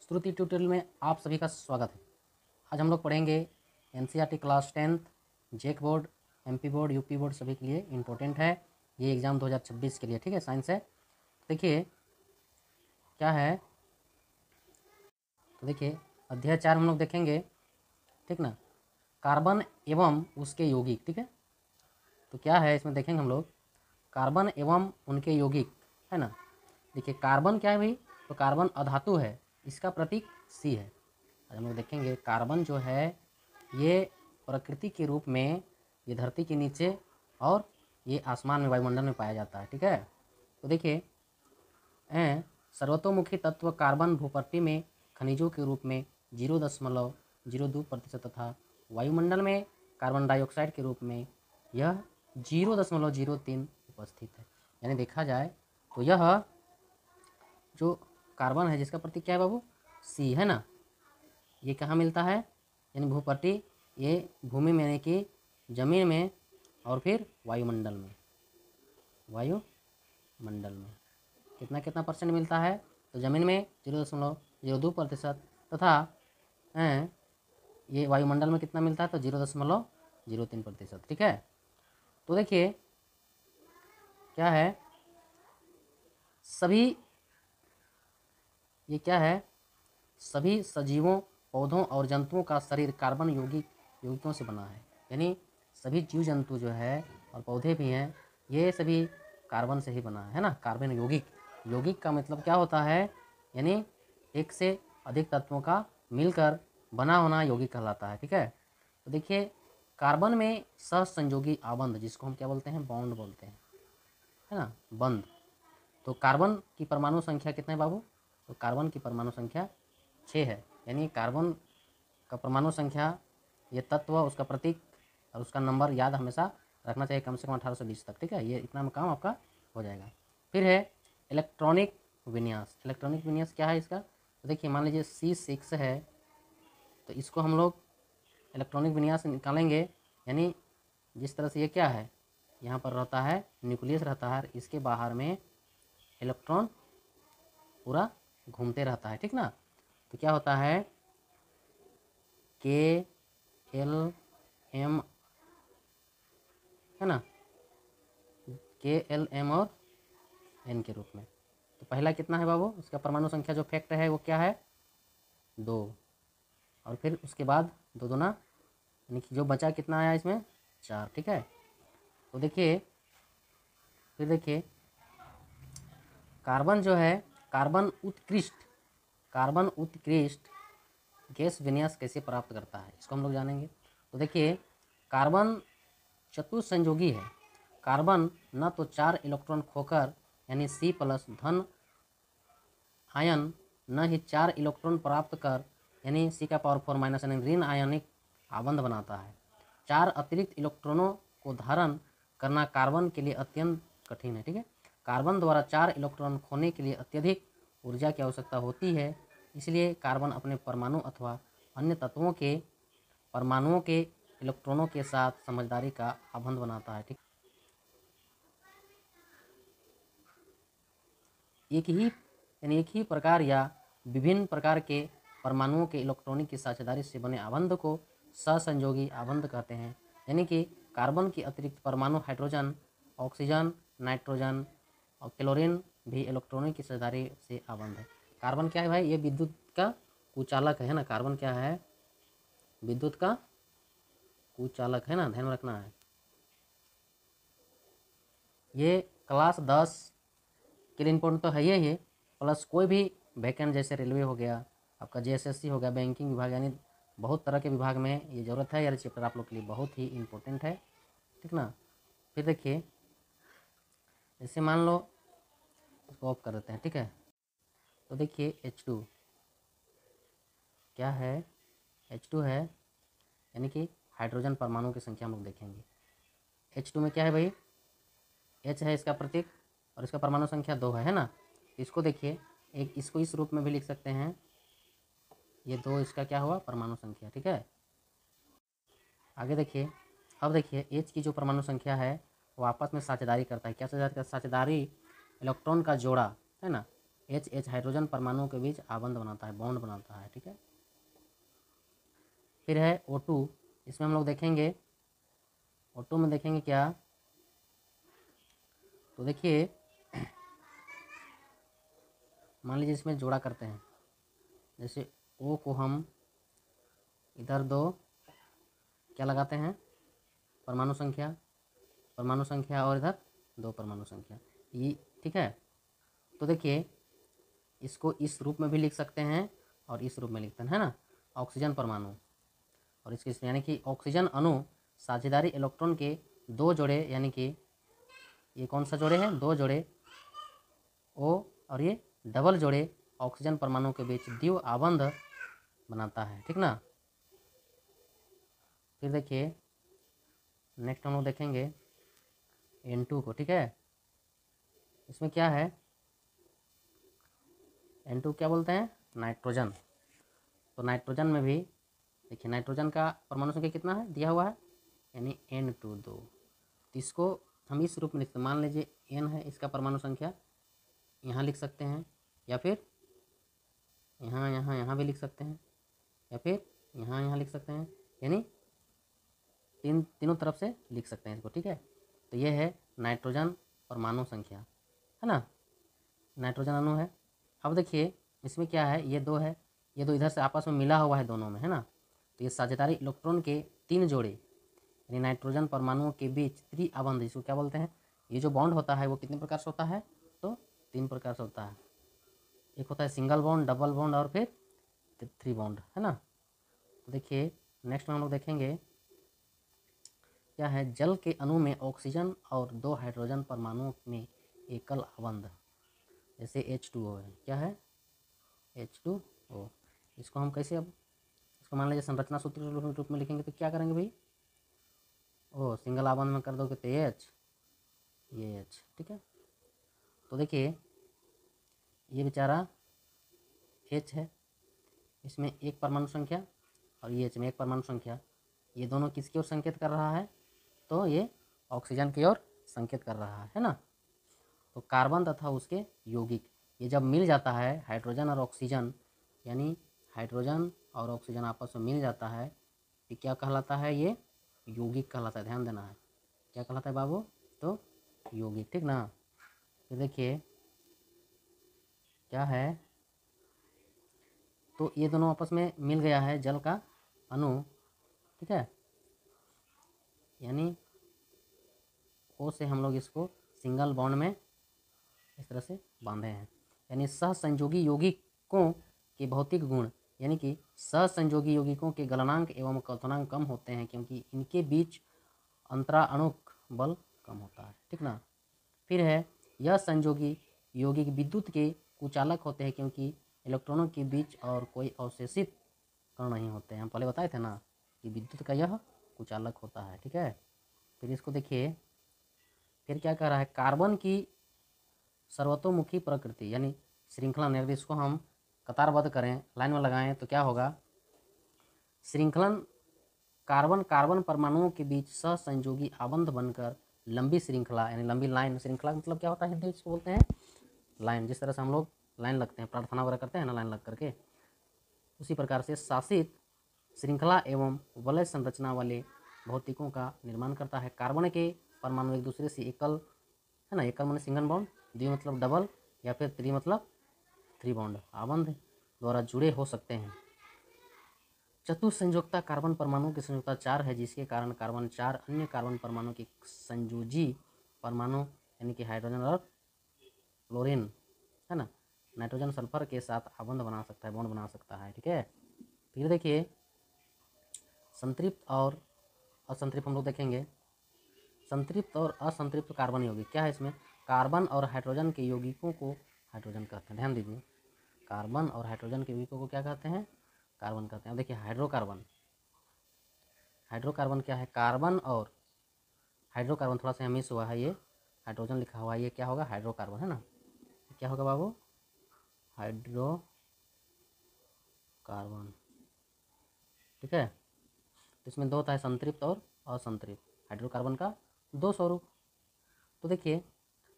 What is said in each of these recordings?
श्रुति tutorial में आप सभी का स्वागत है। आज हम लोग पढ़ेंगे NCERT class 10th JAC board, MP board, UP board सभी के लिए इम्पोर्टेंट है। ये एग्ज़ाम 2026 के लिए, ठीक है, साइंस है। देखिए क्या है, तो देखिए अध्याय 4 हम लोग देखेंगे, ठीक ना, कार्बन एवं उसके यौगिक, ठीक है। तो क्या है इसमें देखेंगे हम लोग, कार्बन एवं उनके यौगिक, है ना। देखिए कार्बन क्या है भाई, तो कार्बन अधातु है, इसका प्रतीक सी है। आज हम लोग देखेंगे कार्बन जो है ये प्रकृति के रूप में ये धरती के नीचे और ये आसमान में, वायुमंडल में पाया जाता है, ठीक है। तो देखिए सर्वतोमुखी तत्व कार्बन भूपृथ्वी में खनिजों के रूप में 0.02% तथा वायुमंडल में कार्बन डाइऑक्साइड के रूप में यह 0.03 उपस्थित है। यानी देखा जाए तो यह जो कार्बन है जिसका प्रतीक क्या है बाबू, सी है ना, ये कहाँ मिलता है, यानी भूपृथ्वी, ये भूमि में यानी कि जमीन में और फिर वायुमंडल में, वायुमंडल में कितना कितना परसेंट मिलता है, तो ज़मीन में 0.02% तथा ये वायुमंडल में कितना मिलता है, तो 0.03%, ठीक है। तो देखिए क्या है, सभी ये क्या है, सभी सजीवों, पौधों और जंतुओं का शरीर कार्बन यौगिकों से बना है। यानी सभी जीव जंतु जो है और पौधे भी हैं, ये सभी कार्बन से ही बना है ना। कार्बन यौगिक, यौगिक का मतलब क्या होता है, यानी एक से अधिक तत्वों का मिलकर बना होना यौगिक कहलाता है, ठीक है। तो देखिए कार्बन में सहसंयोगी आबंध, जिसको हम क्या बोलते हैं, बॉन्ड बोलते हैं, है ना, बंध। तो कार्बन की परमाणु संख्या कितना है बाबू, तो कार्बन की परमाणु संख्या 6 है। यानी कार्बन का परमाणु संख्या, ये तत्व, उसका प्रतीक और उसका नंबर याद हमेशा रखना चाहिए, कम से कम 1820 तक, ठीक है। ये इतना में काम आपका हो जाएगा। फिर है इलेक्ट्रॉनिक विन्यास। इलेक्ट्रॉनिक विन्यास क्या है इसका, तो देखिए मान लीजिए C6 है, तो इसको हम लोग इलेक्ट्रॉनिक विन्यास निकालेंगे। यानी जिस तरह से ये क्या है, यहाँ पर रहता है न्यूक्लियस रहता है, इसके बाहर में इलेक्ट्रॉन पूरा घूमते रहता है, ठीक ना। तो क्या होता है, KLM, है ना, KLM और N के रूप में। तो पहला कितना है बाबू, इसका परमाणु संख्या जो फैक्ट है वो क्या है, 2, और फिर उसके बाद 2 दूना, यानी कि जो बचा कितना आया इसमें, 4, ठीक है। तो देखिए फिर देखिए कार्बन जो है, कार्बन उत्कृष्ट गैस विन्यास कैसे प्राप्त करता है, इसको हम लोग जानेंगे। तो देखिए कार्बन चतुसंयोगी है। कार्बन न तो 4 इलेक्ट्रॉन खोकर यानी C+ धन आयन, न ही 4 इलेक्ट्रॉन प्राप्त कर यानी C⁴- यानी ऋण आयनिक आबंध बनाता है। 4 अतिरिक्त इलेक्ट्रॉनों को धारण करना कार्बन के लिए अत्यंत कठिन है, ठीक है। कार्बन द्वारा 4 इलेक्ट्रॉन खोने के लिए अत्यधिक ऊर्जा की आवश्यकता होती है, इसलिए कार्बन अपने परमाणु अथवा अन्य तत्वों के परमाणुओं के इलेक्ट्रॉनों के साथ समझदारी का आबंध बनाता है, ठीक। एक ही प्रकार या विभिन्न प्रकार के परमाणुओं के इलेक्ट्रॉनिक की साझेदारी से बने आबंध को सहसंयोगी आबंध कहते हैं। यानी कि कार्बन के अतिरिक्त परमाणु हाइड्रोजन, ऑक्सीजन, नाइट्रोजन और क्लोरीन भी इलेक्ट्रॉनिक की साझेदारी से आबंध है। कार्बन क्या है भाई, ये विद्युत का कुचालक है ना। कार्बन क्या है, विद्युत का कुचालक है ना, ध्यान में रखना है। ये क्लास 10 के लिए इम्पोर्टेंट तो है ये, प्लस कोई भी वैकेंट जैसे रेलवे हो गया, आपका JSSC हो गया, बैंकिंग विभाग, यानी बहुत तरह के विभाग में ये ज़रूरत है। यार चैप्टर आप लोग के लिए बहुत ही इम्पोर्टेंट है, ठीक ना। फिर देखिए जैसे मान लो इसको ऑफ कर देते हैं, ठीक है। तो देखिए H2 क्या है, H2 है, यानी कि हाइड्रोजन परमाणु की संख्या हम लोग देखेंगे। H2 में क्या है भाई, H है इसका प्रतीक और इसका परमाणु संख्या 2 है ना। इसको देखिए, एक इसको इस रूप में भी लिख सकते हैं, ये 2 इसका क्या हुआ, परमाणु संख्या, ठीक है। आगे देखिए, अब देखिए H की जो परमाणु संख्या है वो आपस में साझेदारी करता है। क्या साझेदारी करता है, साझेदारी इलेक्ट्रॉन का जोड़ा, है ना। H हाइड्रोजन परमाणुओं के बीच आबंध बनाता है, बॉन्ड बनाता है, ठीक है। फिर है O2, इसमें हम लोग देखेंगे O2 में देखेंगे क्या, तो देखिए मान लीजिए इसमें जोड़ा करते हैं, जैसे O को हम इधर 2 क्या लगाते हैं, परमाणु संख्या और इधर 2 परमाणु संख्या, ये ठीक है। तो देखिए इसको इस रूप में भी लिख सकते हैं और इस रूप में लिखते हैं, है ना, ऑक्सीजन परमाणु, और इसके यानी कि ऑक्सीजन अणु साझेदारी इलेक्ट्रॉन के 2 जोड़े, यानी कि ये कौन सा जोड़े हैं, 2 जोड़े O और ये डबल जोड़े ऑक्सीजन परमाणु के बीच द्विव आबंध बनाता है, ठीक ना। फिर देखिए नेक्स्ट हम लोग देखेंगे N2 को, ठीक है। इसमें क्या है, N2 क्या बोलते हैं, नाइट्रोजन। तो नाइट्रोजन में भी देखिए नाइट्रोजन का परमाणु संख्या कितना है, दिया हुआ है, यानी N2 2। तो इसको हम इस रूप में लिखते हैं, मान लीजिए N है इसका परमाणु संख्या, यहाँ लिख सकते हैं, या फिर यहाँ भी लिख सकते हैं, या फिर यहाँ लिख सकते हैं, यानी तीनों तरफ से लिख सकते हैं इसको, ठीक है। तो ये है नाइट्रोजन परमाणु संख्या, है ना, नाइट्रोजन अणु है। अब देखिए इसमें क्या है, ये 2 है, ये 2 इधर से आपस में मिला हुआ है दोनों में, है ना। तो ये साझेदारी इलेक्ट्रॉन के 3 जोड़े, यानी नाइट्रोजन परमाणुओं के बीच त्रिआबंध, इसको क्या बोलते हैं, ये जो बॉन्ड होता है वो कितने प्रकार से होता है, तो 3 प्रकार से होता है। एक होता है सिंगल बॉन्ड, डबल बॉन्ड और फिर 3 बॉन्ड, है ना। तो देखिए नेक्स्ट में हम लोग देखेंगे क्या है, जल के अणु में ऑक्सीजन और 2 हाइड्रोजन परमाणुओं में एकल आबंध, जैसे H2O है, क्या है, H2O। इसको हम कैसे, अब इसको मान लीजिए संरचना सूत्र रूप में लिखेंगे तो क्या करेंगे भाई, सिंगल आबंध में कर दोगे तो H, ये H, ठीक है। तो देखिए ये बेचारा H है, इसमें 1 परमाणु संख्या, और ये H में 1 परमाणु संख्या, ये दोनों किसकी ओर संकेत कर रहा है, तो ये ऑक्सीजन की ओर संकेत कर रहा है ना। तो कार्बन तथा उसके यौगिक, ये जब मिल जाता है हाइड्रोजन और ऑक्सीजन, यानी हाइड्रोजन और ऑक्सीजन आपस में मिल जाता है, ये क्या कहलाता है, ये यौगिक कहलाता है, ध्यान देना है, क्या कहलाता है बाबू, तो यौगिक, ठीक ना। फिर देखिए क्या है, तो ये दोनों आपस में मिल गया है जल का अणु, ठीक है, यानी O से हम लोग इसको सिंगल बॉन्ड में इस तरह से बांधे हैं, यानी सहसंयोगी यौगिकों के भौतिक गुण, यानी कि सहसंयोगी यौगिकों के गलनांक एवं क्वथनांक कम होते हैं क्योंकि इनके बीच अंतराअणुक बल कम होता है, ठीक ना। फिर है यह संयोगी यौगिक विद्युत के कुचालक होते हैं क्योंकि इलेक्ट्रॉनों के बीच और कोई अवशेषित कण नहीं होते हैं, हम पहले बताए थे ना कि विद्युत का यह कुचालक होता है, ठीक है। फिर इसको देखिए, फिर क्या कह रहा है, कार्बन की सर्वतोमुखी प्रकृति, यानी श्रृंखला निर्देश, इसको हम कतारबद्ध करें, लाइन में लगाएं तो क्या होगा, श्रृंखलन कार्बन कार्बन परमाणुओं के बीच सहसंयोगी आबंध बनकर लंबी श्रृंखला, यानी लंबी लाइन, श्रृंखला मतलब क्या होता है, हिंदी इसको बोलते हैं लाइन, जिस तरह से हम लोग लाइन लगते हैं, प्रार्थना वगैरह करते हैं ना लाइन लग करके, उसी प्रकार से शासित श्रृंखला एवं वलय संरचना वाले भौतिकों का निर्माण करता है। कार्बन के परमाणु एक दूसरे से एकल, है ना, एकल माने सिंगल बॉन्ड, द्वि मतलब डबल, या फिर त्रि मतलब 3 बॉन्ड आबंध द्वारा जुड़े हो सकते हैं। चतुसंयोजकता कार्बन परमाणु की संयोजकता 4 है, जिसके कारण कार्बन 4 अन्य कार्बन परमाणु के संयोजी परमाणु, यानी कि हाइड्रोजन और क्लोरीन, है ना, नाइट्रोजन सल्फर के साथ आबंध बना सकता है, बॉन्ड बना सकता है, ठीक है। फिर देखिए संतृप्त और असंतृप्त हम लोग देखेंगे। संतृप्त और असंतृप्त कार्बन यौगिक क्या है, इसमें कार्बन और हाइड्रोजन के यौगिकों को हाइड्रोजन कहते हैं, ध्यान दीजिए, कार्बन और हाइड्रोजन के यौगिकों को क्या कहते हैं, कार्बन कहते हैं। देखिए हाइड्रोकार्बन, हाइड्रोकार्बन क्या है, कार्बन और हाइड्रोकार्बन थोड़ा सा मिस हुआ है, ये हाइड्रोजन लिखा हुआ है, ये क्या होगा, हाइड्रोकार्बन, है ना, क्या होगा बाबू, हाइड्रोकार्बन, ठीक है। तो इसमें 2 होता है, संतृप्त और असंतृप्त, हाइड्रोकार्बन का 2 स्वरूप। तो देखिए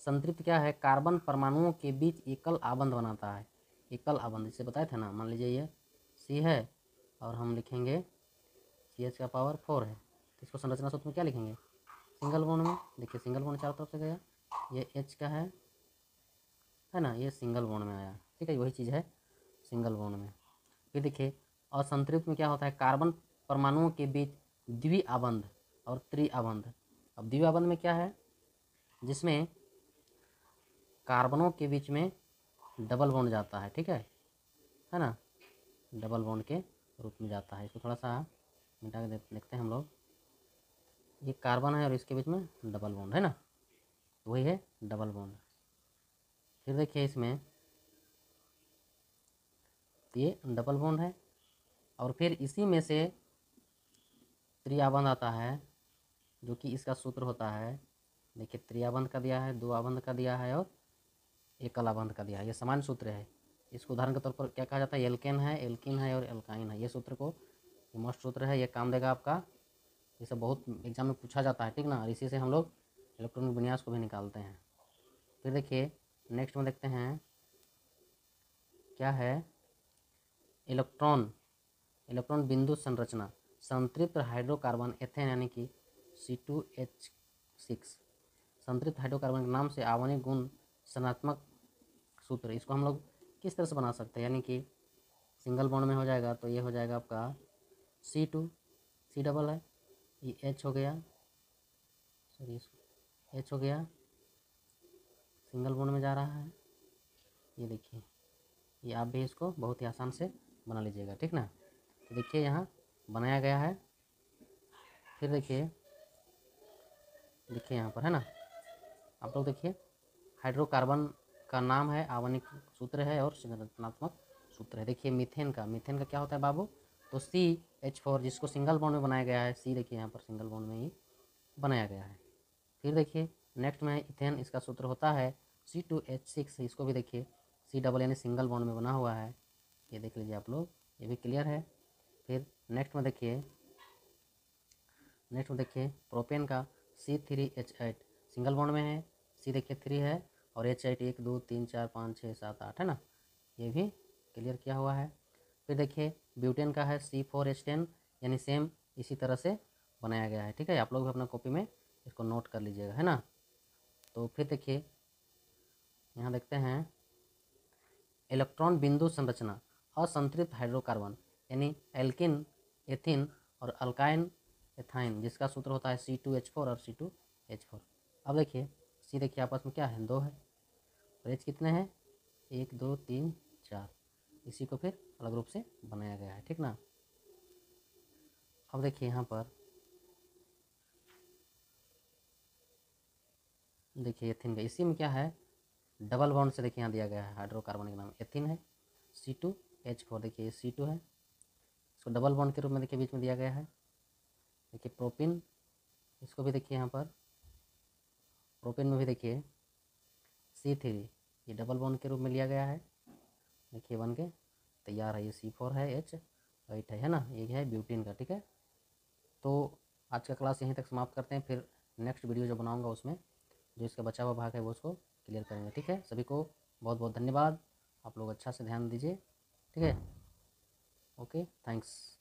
संतृप्त क्या है, कार्बन परमाणुओं के बीच एकल आबंध बनाता है। एकल आबंध इसे बताए थे ना, मान लीजिए ये C है और हम लिखेंगे CH का पावर 4 है, तो इसको संरचना सूत्र में क्या लिखेंगे, सिंगल बॉन्ड में। देखिए सिंगल बॉन्ड चारों तरफ से गया, ये H का है ना, ये सिंगल बॉन्ड में आया, ठीक है, वही चीज़ है सिंगल बॉन्ड में। फिर देखिए असंतृप्त में क्या होता है, कार्बन परमाणुओं के बीच द्विआबंध और त्रिआबंध। अब द्विआबंध में क्या है, जिसमें कार्बनों के बीच में डबल बॉन्ड जाता है, ठीक है ना, डबल बॉन्ड के रूप में जाता है। इसको थोड़ा सा मिटा के देखते हैं हम लोग, ये कार्बन है और इसके बीच में डबल बॉन्ड है ना, वही है डबल बॉन्ड। फिर देखिए इसमें ये डबल बॉन्ड है और फिर इसी में से त्रिआबंध आता है, जो कि इसका सूत्र होता है, देखिए त्रिआबंध का दिया है, दो आबंध का दिया है और एकल आबंध का दिया है, ये समान सूत्र है। इसको उदाहरण के तौर पर क्या कहा जाता है, एल्केन है और एल्काइन है, ये सूत्र को, ये मस्ट सूत्र है, ये काम देगा आपका, ये सब बहुत एग्जाम में पूछा जाता है, ठीक ना, और इसी से हम लोग इलेक्ट्रॉनिक विन्यास को भी निकालते हैं। फिर देखिए नेक्स्ट में देखते हैं क्या है, इलेक्ट्रॉन बिंदु संरचना। संतृप्त हाइड्रोकार्बन एथेन यानी कि C2H6 संतृप्त हाइड्रोकार्बन के नाम से आवरणिक गुण संरचनात्मक सूत्र, इसको हम लोग किस तरह से बना सकते हैं, यानी कि सिंगल बॉन्ड में हो जाएगा तो ये हो जाएगा आपका C2, C डबल है, ये H हो गया, सॉरी H हो गया, सिंगल बॉन्ड में जा रहा है, ये देखिए, ये आप भी इसको बहुत ही आसान से बना लीजिएगा, ठीक ना। तो देखिए यहाँ बनाया गया है। फिर देखिए यहाँ पर है ना, आप लोग देखिए हाइड्रोकार्बन का नाम है, आवरणिक सूत्र है और संरचनात्मक सूत्र है। देखिए मीथेन का क्या होता है बाबू, तो CH4 जिसको सिंगल बॉन्ड में बनाया गया है, C देखिए यहाँ पर सिंगल बॉन्ड में ही बनाया गया है। फिर देखिए नेक्स्ट में इथेन, इसका सूत्र होता है C2H6, इसको भी देखिए C डबल यानी सिंगल बॉन्ड में बना हुआ है, ये देख लीजिए आप लोग, ये भी क्लियर है। फिर नेक्स्ट में देखिए प्रोपेन का C3H8 सिंगल बॉन्ड में है, C देखिए 3 है और H8 1 2 3 4 5 6 7 8 है ना, ये भी क्लियर किया हुआ है। फिर देखिए ब्यूटेन का है C4H10 यानी सेम इसी तरह से बनाया गया है, ठीक है, आप लोग भी अपना कॉपी में इसको नोट कर लीजिएगा, है ना। तो फिर देखिए यहाँ देखते हैं इलेक्ट्रॉन बिंदु संरचना, असंतृप्त हाइड्रोकार्बन यानी एल्किन, एथिन और अल्काइन एथाइन, जिसका सूत्र होता है C2H4 और C2H4। अब देखिए C देखिए आपस में क्या है, 2 है और H कितने हैं, 1 2 3 4, इसी को फिर अलग रूप से बनाया गया है, ठीक ना। अब देखिए यहाँ पर देखिए एथिन का, इसी में क्या है, डबल बॉन्ड से देखिए यहाँ दिया गया है, हाइड्रोकार्बन का नाम एथिन है, C2H4 देखिए ये C2 है, इसको डबल बॉन्ड के रूप में देखिए बीच में दिया गया है। देखिए प्रोपिन, इसको भी देखिए यहाँ पर प्रोपिन में भी देखिए C3, ये डबल बॉन्ड के रूप में लिया गया है, देखिए बन के तैयार है, ये C4 है, H8 है ना, ये है ब्यूटीन का, ठीक है। तो आज का क्लास यहीं तक समाप्त करते हैं, फिर नेक्स्ट वीडियो जो बनाऊंगा उसमें जो इसका बचा हुआ भाग है वो उसको क्लियर करेंगे, ठीक है। सभी को बहुत बहुत धन्यवाद, आप लोग अच्छा से ध्यान दीजिए, ठीक है, ओके थैंक्स।